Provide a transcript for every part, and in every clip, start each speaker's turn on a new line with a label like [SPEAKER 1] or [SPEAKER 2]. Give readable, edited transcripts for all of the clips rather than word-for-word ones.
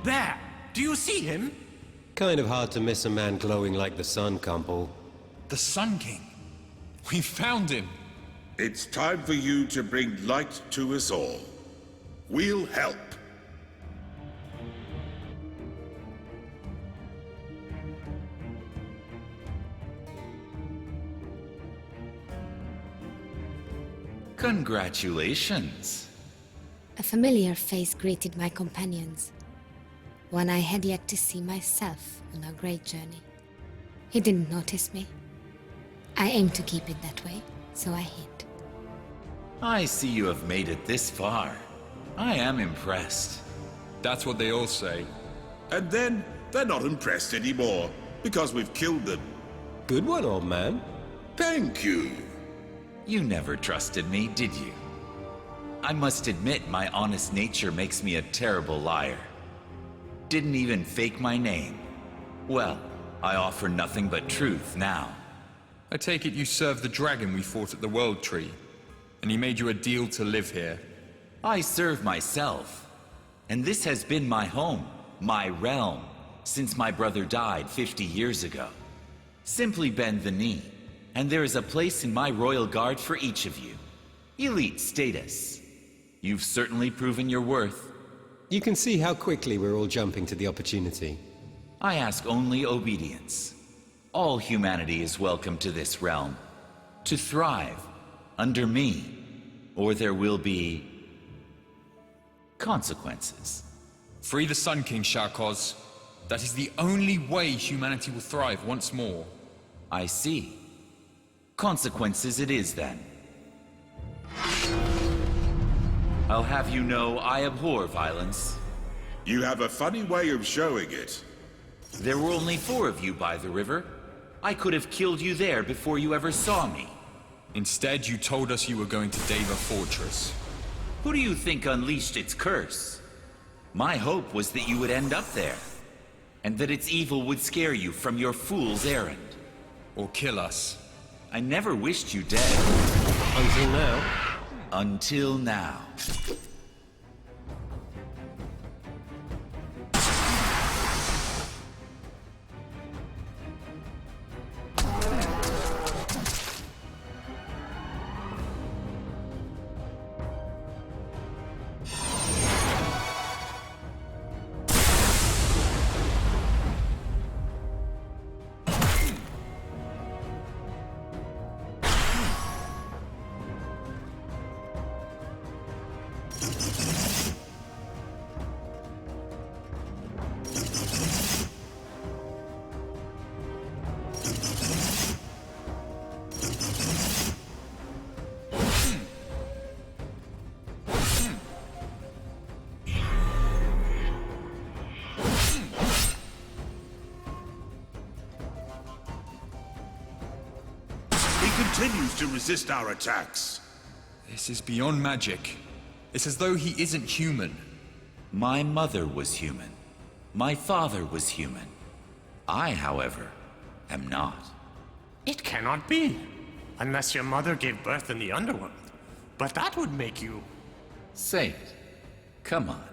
[SPEAKER 1] There! Do you see him?
[SPEAKER 2] Kind of hard to miss a man glowing like the sun, Kumpel.
[SPEAKER 3] The Sun King. We found him.
[SPEAKER 4] It's time for you to bring light to us all. We'll help.
[SPEAKER 5] Congratulations.
[SPEAKER 6] A familiar face greeted my companions. One I had yet to see myself on our great journey. He didn't notice me. I aimed to keep it that way, so I hid.
[SPEAKER 5] I see you have made it this far. I am impressed.
[SPEAKER 3] That's what they all say.
[SPEAKER 4] And then, they're not impressed anymore, because we've killed them.
[SPEAKER 2] Good one, old man.
[SPEAKER 4] Thank you.
[SPEAKER 5] You never trusted me, did you? I must admit my honest nature makes me a terrible liar. Didn't even fake my name. Well, I offer nothing but truth now.
[SPEAKER 3] I take it you served the dragon we fought at the World Tree, and he made you a deal to live here.
[SPEAKER 5] I serve myself, and this has been my home, my realm, since my brother died 50 years ago. Simply bend the knee, and there is a place in my royal guard for each of you. Elite status. You've certainly proven your worth.
[SPEAKER 2] You can see how quickly we're all jumping to the opportunity.
[SPEAKER 5] I ask only obedience. All humanity is welcome to this realm, to thrive under me, or there will be consequences.
[SPEAKER 3] Free the Sun King, Sharkoz. That is the only way humanity will thrive once more.
[SPEAKER 5] I see. Consequences it is then. I'll have you know I abhor violence.
[SPEAKER 4] You have a funny way of showing it.
[SPEAKER 5] There were only 4 of you by the river. I could have killed you there before you ever saw me.
[SPEAKER 3] Instead, you told us you were going to Deva Fortress.
[SPEAKER 5] Who do you think unleashed its curse? My hope was that you would end up there, and that its evil would scare you from your fool's errand.
[SPEAKER 3] Or kill us.
[SPEAKER 5] I never wished you dead.
[SPEAKER 2] Until now.
[SPEAKER 5] Until now.
[SPEAKER 4] Continues to resist our attacks.
[SPEAKER 3] This is beyond magic. It's as though he isn't human.
[SPEAKER 5] My mother was human. My father was human. I, however, am not.
[SPEAKER 1] It cannot be. Unless your mother gave birth in the underworld. But that would make you...
[SPEAKER 5] Say it. Come on.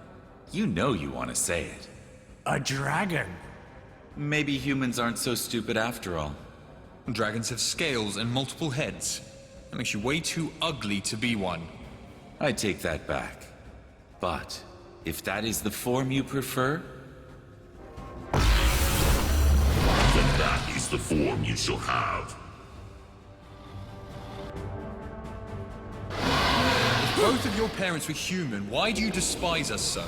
[SPEAKER 5] You know you want to say it.
[SPEAKER 1] a dragon.
[SPEAKER 5] Maybe humans aren't so stupid after all.
[SPEAKER 3] Dragons have scales and multiple heads. That makes you way too ugly to be one.
[SPEAKER 5] I take that back. But if that is the form you prefer,
[SPEAKER 7] then that is the form you shall have.
[SPEAKER 3] If both of your parents were human, why do you despise us so?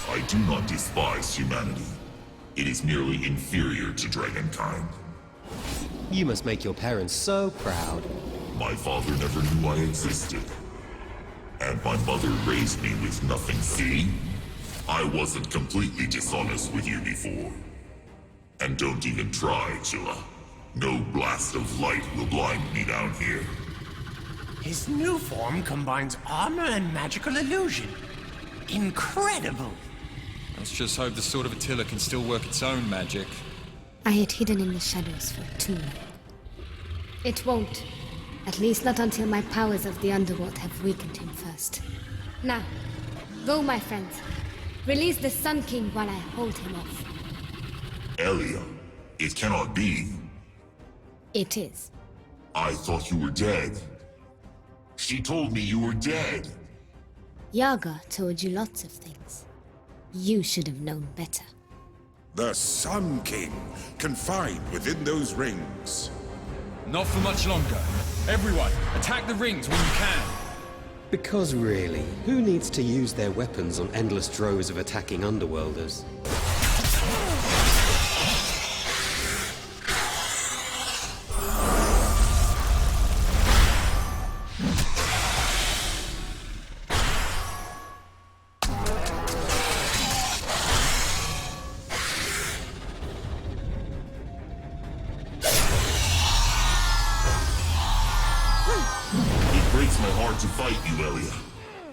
[SPEAKER 7] I do not despise humanity. It is merely inferior to dragonkind.
[SPEAKER 2] You must make your parents so proud.
[SPEAKER 7] My father never knew I existed. And my mother raised me with nothing. See? I wasn't completely dishonest with you before. And don't even try, Chilla. No blast of light will blind me down here.
[SPEAKER 1] His new form combines armor and magical illusion. Incredible!
[SPEAKER 3] Let's just hope the Sword of Attila can still work its own magic.
[SPEAKER 6] I had hidden in the shadows for too long. It won't. At least not until my powers of the underworld have weakened him first. Now, go, my friends. Release the Sun King while I hold him off.
[SPEAKER 7] Elia, it cannot be.
[SPEAKER 6] It is.
[SPEAKER 7] I thought you were dead. She told me you were dead.
[SPEAKER 6] Yaga told you lots of things. You should have known better.
[SPEAKER 4] The Sun King, confined within those rings.
[SPEAKER 3] Not for much longer. Everyone, attack the rings when you can.
[SPEAKER 2] Because really, who needs to use their weapons on endless droves of attacking underworlders?
[SPEAKER 7] It breaks my heart to fight you, Elia.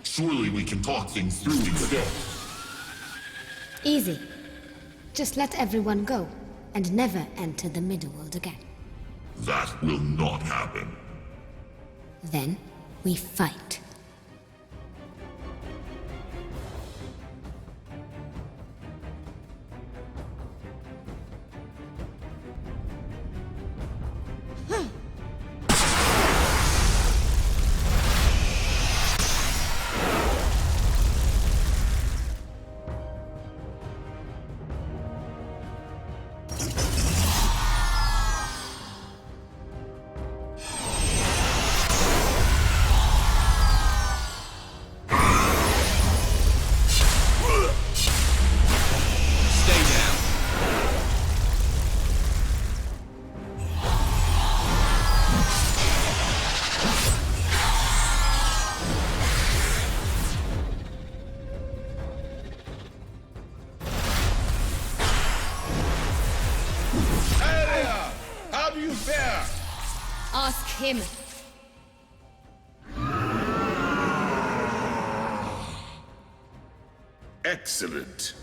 [SPEAKER 7] Surely we can talk things through instead.
[SPEAKER 6] Easy. Just let everyone go, and never enter the Middleworld again.
[SPEAKER 7] That will not happen.
[SPEAKER 6] Then, we fight.
[SPEAKER 4] How do you fare?
[SPEAKER 6] Ask him.
[SPEAKER 4] Excellent.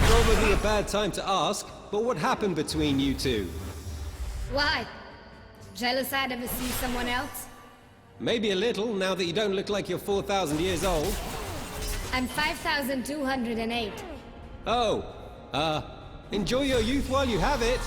[SPEAKER 2] Probably a bad time to ask, but what happened between you two?
[SPEAKER 6] Why? Jealous I'd ever see someone else?
[SPEAKER 2] Maybe a little, now that you don't look like you're 4,000 years old.
[SPEAKER 6] I'm 5,208.
[SPEAKER 2] Oh, enjoy your youth while you have it.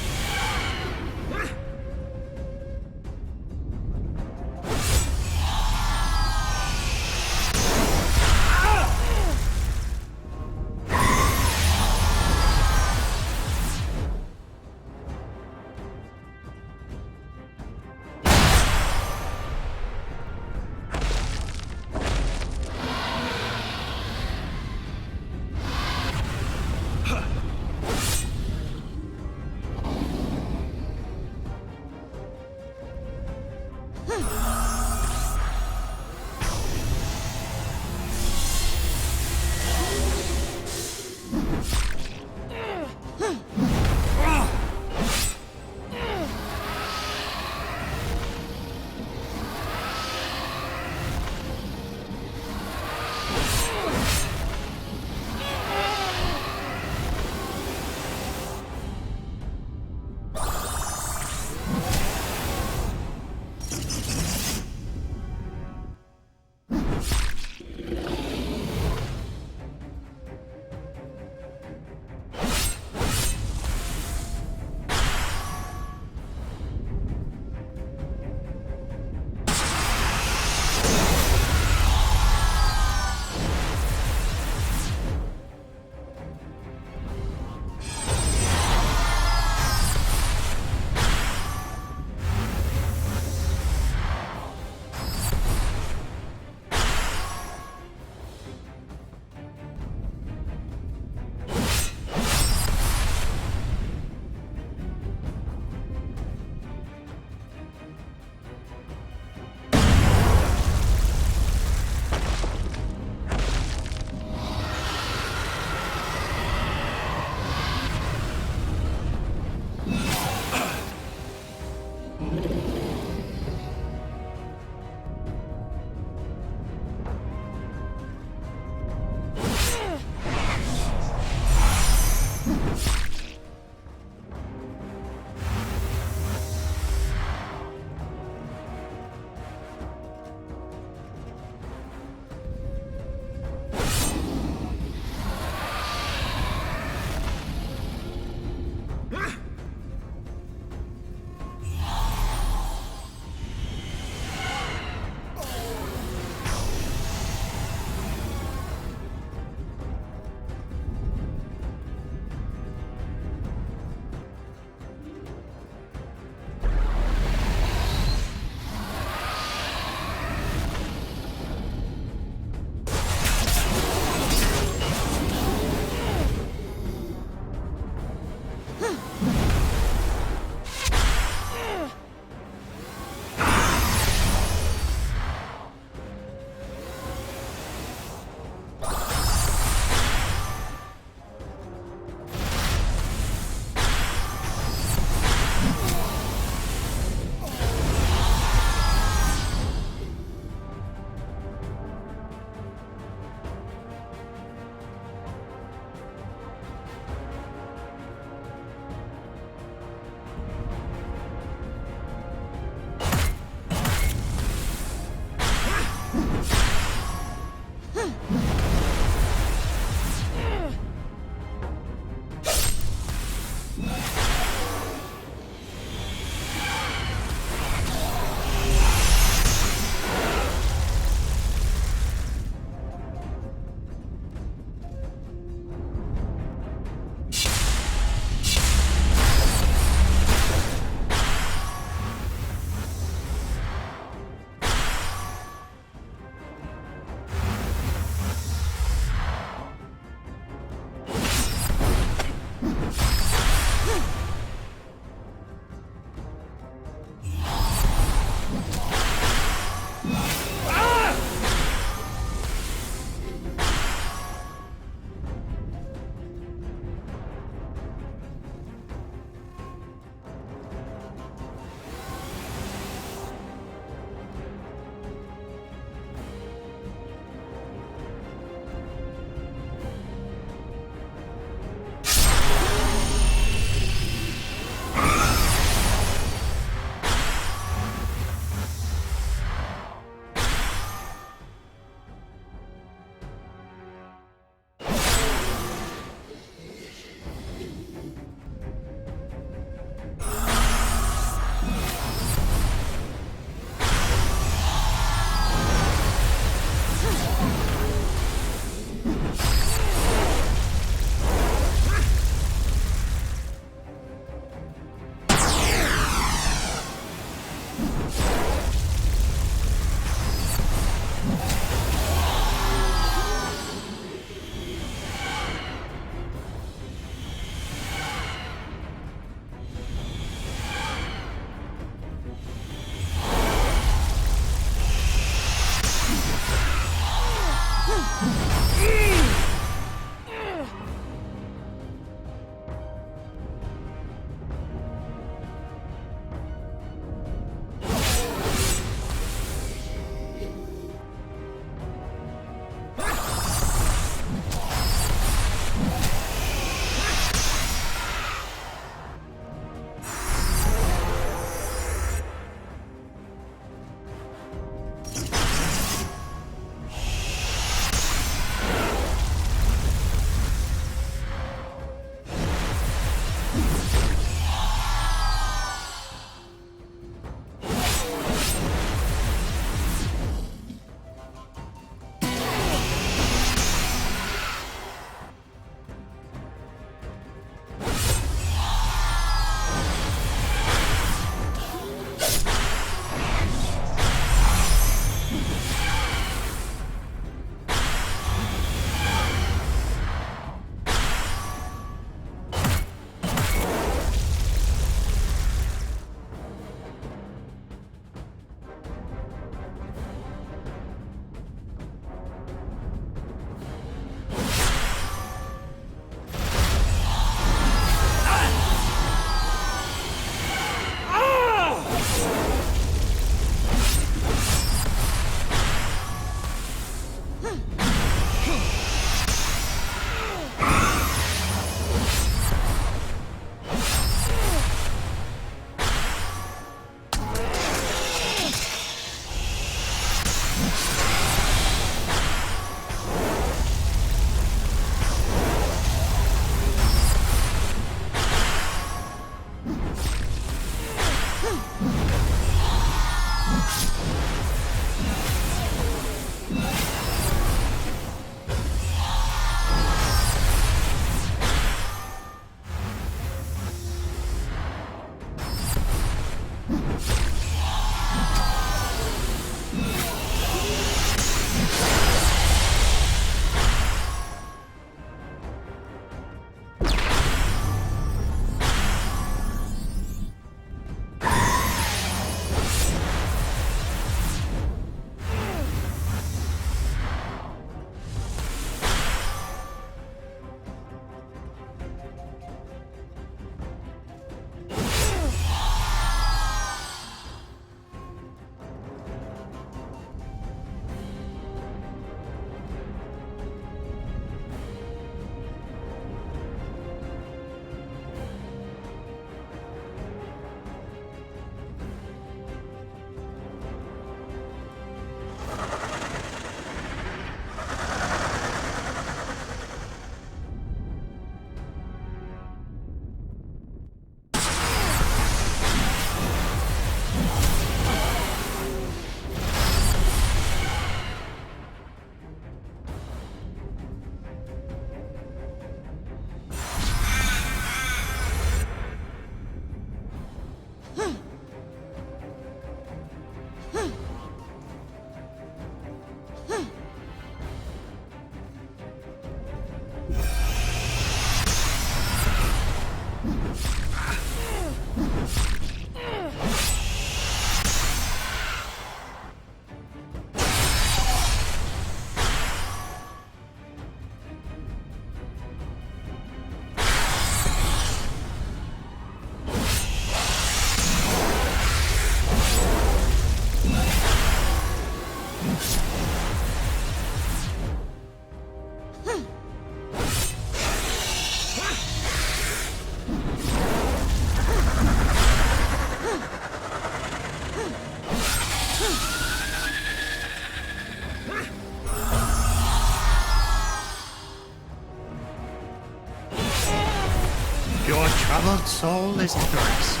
[SPEAKER 1] Your troubled soul is at rest.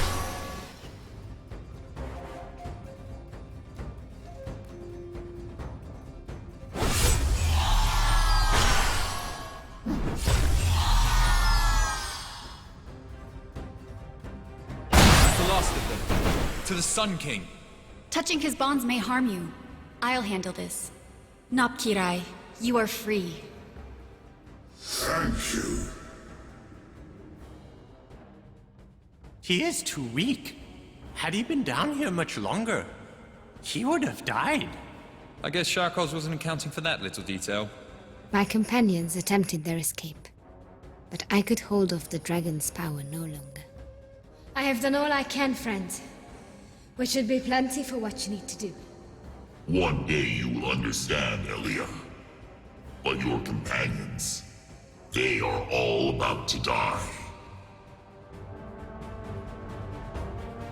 [SPEAKER 3] The last of them. To the Sun King.
[SPEAKER 8] Touching his bonds may harm you. I'll handle this. Nopkirai, you are free.
[SPEAKER 4] Thank you.
[SPEAKER 1] He is too weak. Had he been down here much longer, he would have died.
[SPEAKER 3] I guess Sharkos wasn't accounting for that little detail.
[SPEAKER 6] My companions attempted their escape, but I could hold off the dragon's power no longer. I have done all I can, friend. Which should be plenty for what you need to do.
[SPEAKER 7] One day you will understand, Elia. But your companions, they are all about to die.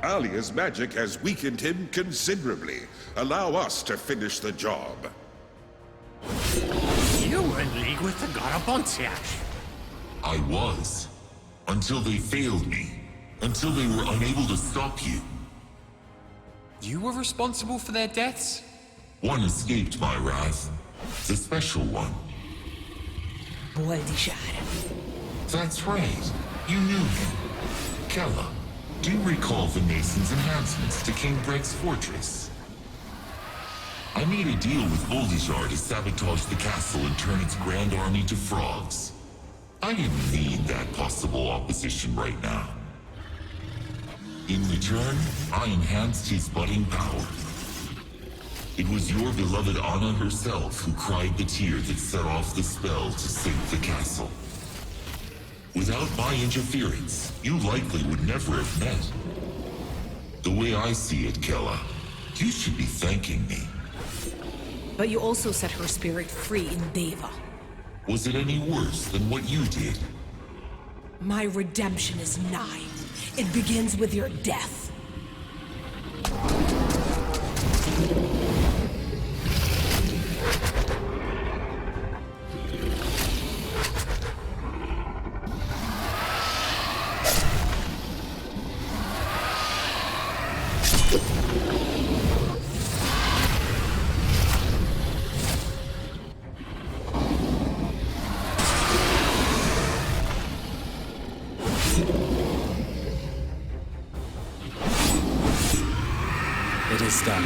[SPEAKER 4] Alia's magic has weakened him considerably. Allow us to finish the job.
[SPEAKER 1] You were in league with the Garabonciac.
[SPEAKER 7] I was. Until they failed me. Until they were unable to stop you.
[SPEAKER 3] You were responsible for their deaths?
[SPEAKER 7] One escaped my wrath. The special one. That's right. You knew him. Kella, do you recall the Mason's enhancements to King Breck's fortress? I made a deal with Voldijar to sabotage the castle and turn its grand army to frogs. I didn't need that possible opposition right now. In return, I enhanced his budding power. It was your beloved Anna herself who cried the tear that set off the spell to save the castle. Without my interference, you likely would never have met. The way I see it, Kella, you should be thanking me.
[SPEAKER 9] But you also set her spirit free in Deva.
[SPEAKER 7] Was it any worse than what you did?
[SPEAKER 9] My redemption is nigh. It begins with your death.
[SPEAKER 2] It is done.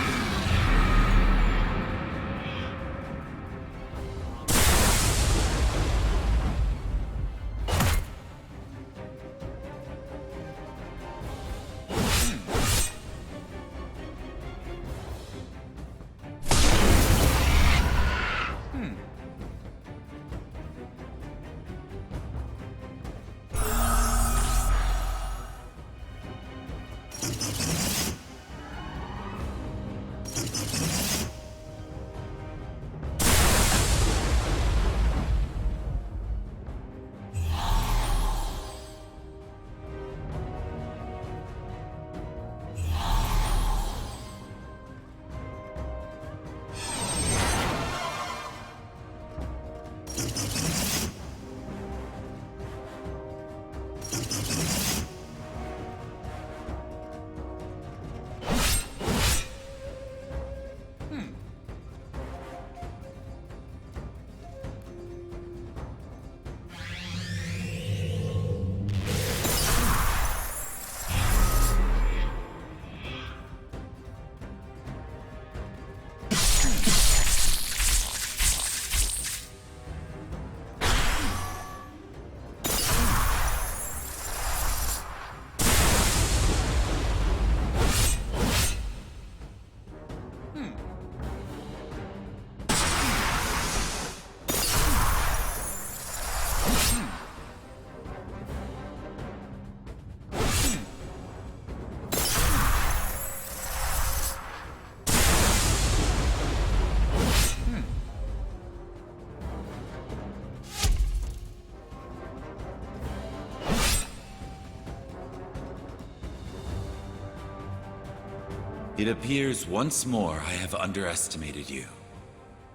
[SPEAKER 5] It appears once more I have underestimated you.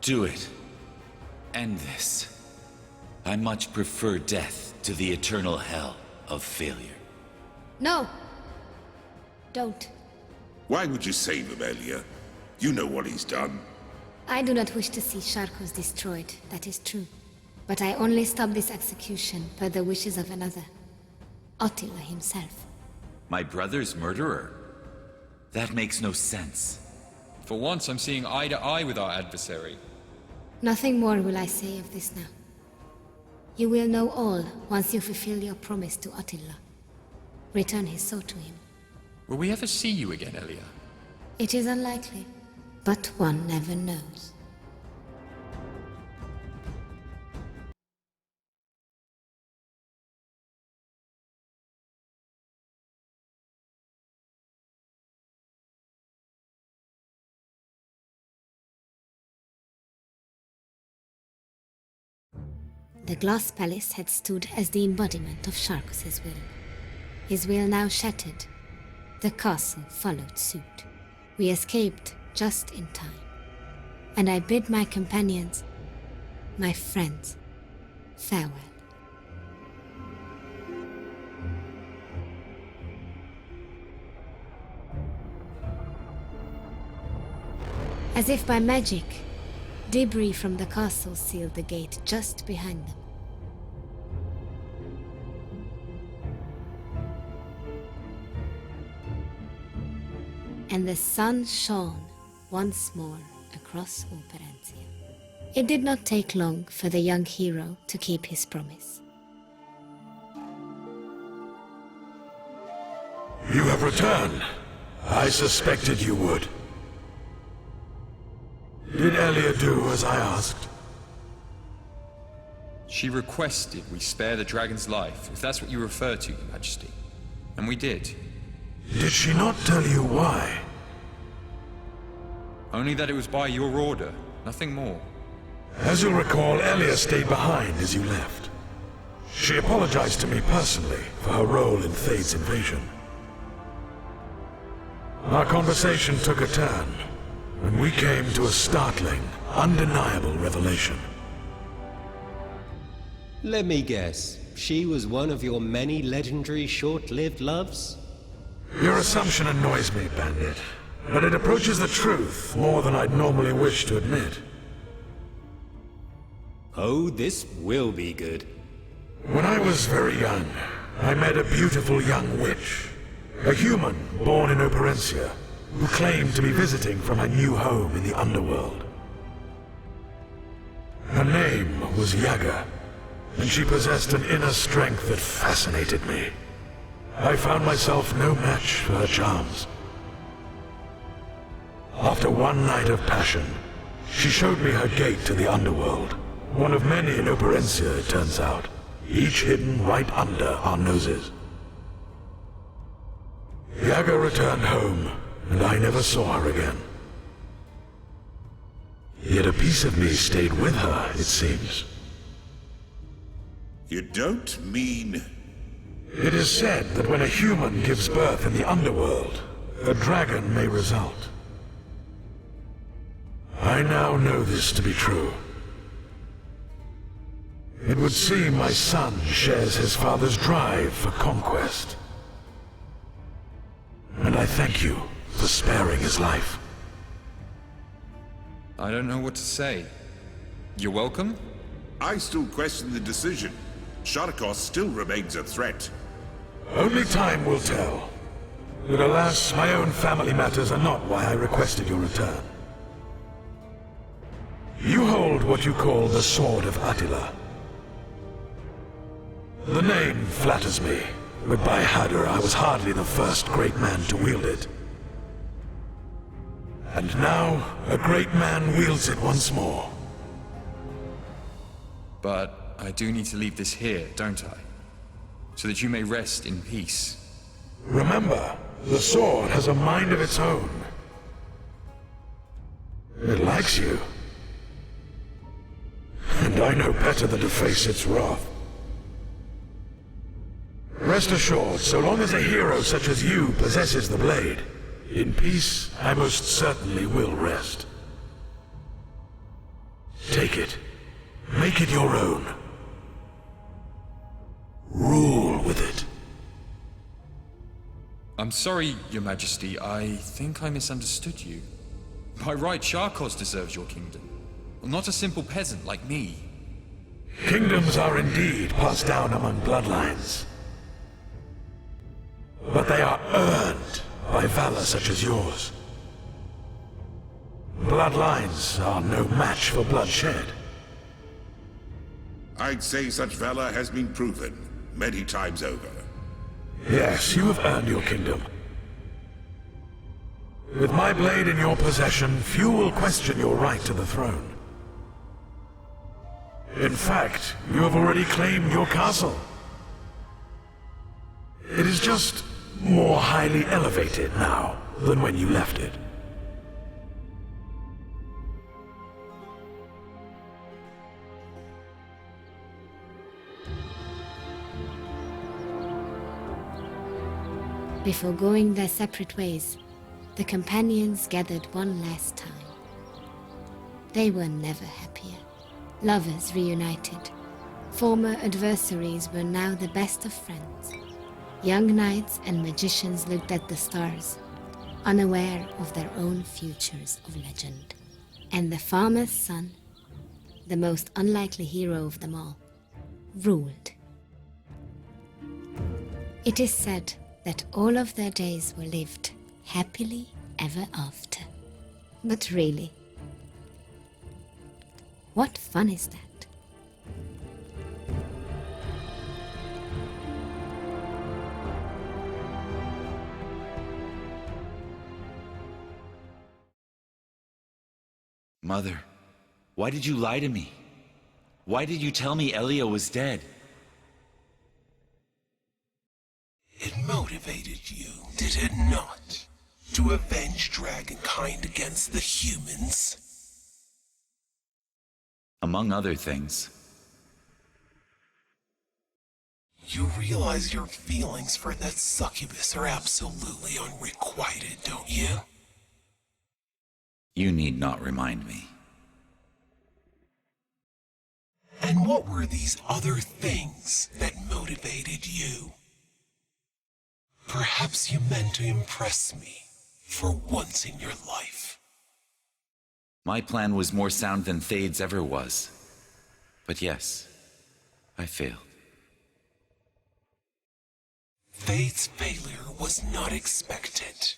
[SPEAKER 5] Do it. End this. I much prefer death to the eternal hell of failure.
[SPEAKER 6] No! Don't.
[SPEAKER 4] Why would you save him, Elia? You know what he's done.
[SPEAKER 6] I do not wish to see Sharkos destroyed, that is true. But I only stop this execution per the wishes of another. Attila himself.
[SPEAKER 5] My brother's murderer? That makes no sense.
[SPEAKER 3] For once, I'm seeing eye to eye with our adversary.
[SPEAKER 6] Nothing more will I say of this now. You will know all once you fulfill your promise to Attila. Return his soul to him.
[SPEAKER 3] Will we ever see you again, Elia?
[SPEAKER 6] It is unlikely, but one never knows. The glass palace had stood as the embodiment of Sharkos' will. His will now shattered. The castle followed suit. We escaped just in time. And I bid my companions, my friends, farewell. As if by magic, debris from the castle sealed the gate just behind them. And the sun shone once more across Operencia. It did not take long for the young hero to keep his promise.
[SPEAKER 10] You have returned. I suspected you would. Did Elia do as I asked?
[SPEAKER 3] She requested we spare the dragon's life, if that's what you refer to, Your Majesty. And we did.
[SPEAKER 10] Did she not tell you why?
[SPEAKER 3] Only that it was by your order. Nothing more.
[SPEAKER 10] As you'll recall, Elia stayed behind as you left. She apologized to me personally for her role in Thade's invasion. Our conversation took a turn, and we came to a startling, undeniable revelation.
[SPEAKER 2] Let me guess. She was one of your many legendary short-lived loves?
[SPEAKER 10] Your assumption annoys me, Bandit, but it approaches the truth more than I'd normally wish to admit.
[SPEAKER 2] Oh, this will be good.
[SPEAKER 10] When I was very young, I met a beautiful young witch. A human born in Operencia, who claimed to be visiting from her new home in the underworld. Her name was Yaga, and she possessed an inner strength that fascinated me. I found myself no match for her charms. After one night of passion, she showed me her gate to the underworld. One of many in Operencia, it turns out, each hidden right under our noses. Yaga returned home, and I never saw her again. Yet a piece of me stayed with her, it seems.
[SPEAKER 4] You don't mean...
[SPEAKER 10] It is said that when a human gives birth in the underworld, a dragon may result. I now know this to be true. It would seem my son shares his father's drive for conquest. And I thank you for sparing his life.
[SPEAKER 3] I don't know what to say. You're welcome?
[SPEAKER 4] I still question the decision. Sharkos still remains a threat.
[SPEAKER 10] Only time will tell. But alas, my own family matters are not why I requested your return. You hold what you call the Sword of Attila. The name flatters me, but by Hadar I was hardly the first great man to wield it. And now, a great man wields it once more.
[SPEAKER 3] But I do need to leave this here, don't I? So that you may rest in peace.
[SPEAKER 10] Remember, the sword has a mind of its own. It likes you. And I know better than to face its wrath. Rest assured, so long as a hero such as you possesses the blade, in peace I most certainly will rest. Take it. Make it your own. Rule with it.
[SPEAKER 3] I'm sorry, Your Majesty. I think I misunderstood you. By right, Sharkos deserves your kingdom. Not a simple peasant like me.
[SPEAKER 10] Kingdoms are indeed passed down among bloodlines. But they are earned by valor such as yours. Bloodlines are no match for bloodshed.
[SPEAKER 4] I'd say such valor has been proven many times over.
[SPEAKER 10] Yes, you have earned your kingdom. With my blade in your possession, few will question your right to the throne. In fact, you have already claimed your castle. It is just more highly elevated now than when you left it.
[SPEAKER 6] Before going their separate ways, the companions gathered one last time. They were never happier. Lovers reunited. Former adversaries were now the best of friends. Young knights and magicians looked at the stars, unaware of their own futures of legend. And the farmer's son, the most unlikely hero of them all, ruled. It is said that all of their days were lived happily ever after. But really, what fun is that?
[SPEAKER 5] Mother, why did you lie to me? Why did you tell me Elia was dead?
[SPEAKER 10] It motivated you, did it not? To avenge dragonkind against the humans?
[SPEAKER 5] Among other things.
[SPEAKER 11] You realize your feelings for that succubus are absolutely unrequited, don't you?
[SPEAKER 5] You need not remind me.
[SPEAKER 11] And what were these other things that motivated you? Perhaps you meant to impress me for once in your life.
[SPEAKER 5] My plan was more sound than Thade's ever was. But yes, I failed.
[SPEAKER 11] Thade's failure was not expected.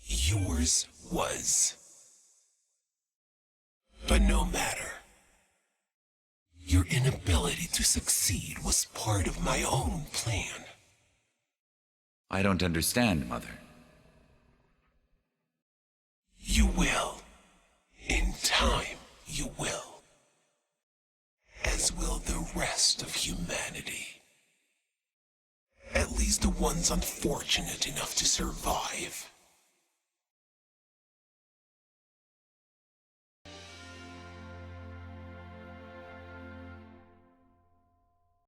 [SPEAKER 11] Yours was. But no matter. Your inability to succeed was part of my own plan.
[SPEAKER 5] I don't understand, Mother.
[SPEAKER 11] You will. In time, you will. As will the rest of humanity. At least the ones unfortunate enough to survive.